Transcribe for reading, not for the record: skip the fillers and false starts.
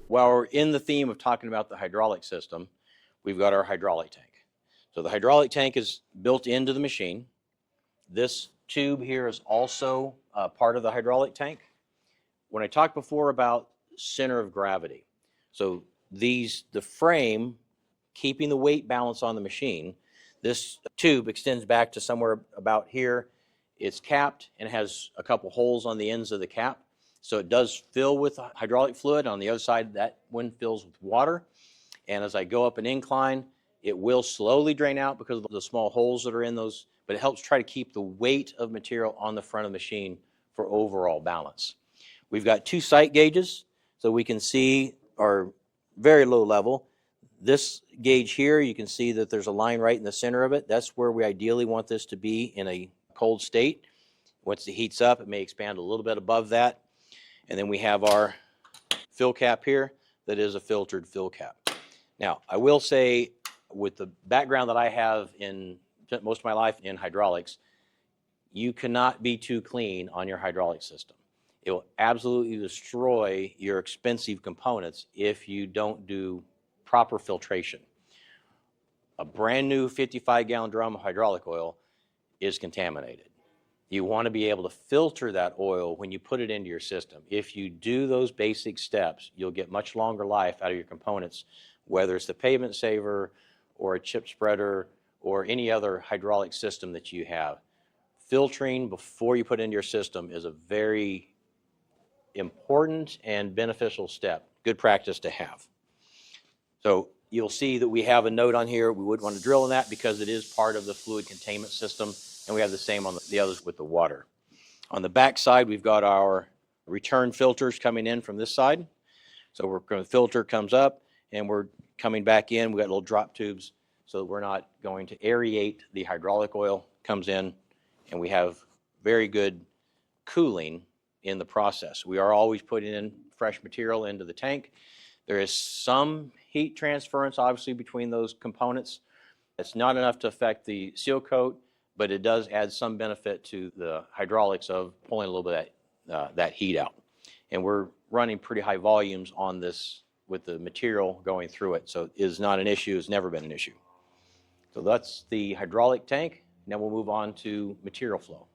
While we're in the theme of talking about the hydraulic system, we've got our hydraulic tank. So the hydraulic tank is built into the machine. This tube here is also part of the hydraulic tank. When I talked before about center of gravity, so the frame keeping the weight balance on the machine, this tube extends back to somewhere about here. It's capped and has a couple holes on the ends of the cap. So it does fill with hydraulic fluid. On the other side, that one fills with water. And as I go up an incline, it will slowly drain out because of the small holes that are in those, but it helps try to keep the weight of material on the front of the machine for overall balance. We've got two sight gauges, so we can see our very low level. This gauge here, you can see that there's a line right in the center of it. That's where we ideally want this to be in a cold state. Once it heats up, it may expand a little bit above that. And then we have our fill cap here that is a filtered fill cap. Now, I will say, with the background that I have in most of my life in hydraulics, you cannot be too clean on your hydraulic system. It will absolutely destroy your expensive components if you don't do proper filtration. A brand new 55-gallon drum of hydraulic oil is contaminated. You want to be able to filter that oil when you put it into your system. If you do those basic steps, you'll get much longer life out of your components, whether it's the pavement saver or a chip spreader or any other hydraulic system that you have. Filtering before you put it into your system is a very important and beneficial step. Good practice to have. So you'll see that we have a note on here. We wouldn't want to drill in that because it is part of the fluid containment system, and we have the same on the others with the water. On the back side, we've got our return filters coming in from this side. So we're going to filter comes up, and we're coming back in. We've got little drop tubes so that we're not going to aerate the hydraulic oil. Comes in, and we have very good cooling in the process. We are always putting in fresh material into the tank. There is some heat transference, obviously, between those components. It's not enough to affect the seal coat, but it does add some benefit to the hydraulics of pulling a little bit of that heat out. And we're running pretty high volumes on this with the material going through it, so it is not an issue. It's never been an issue. So that's the hydraulic tank. Now we'll move on to material flow.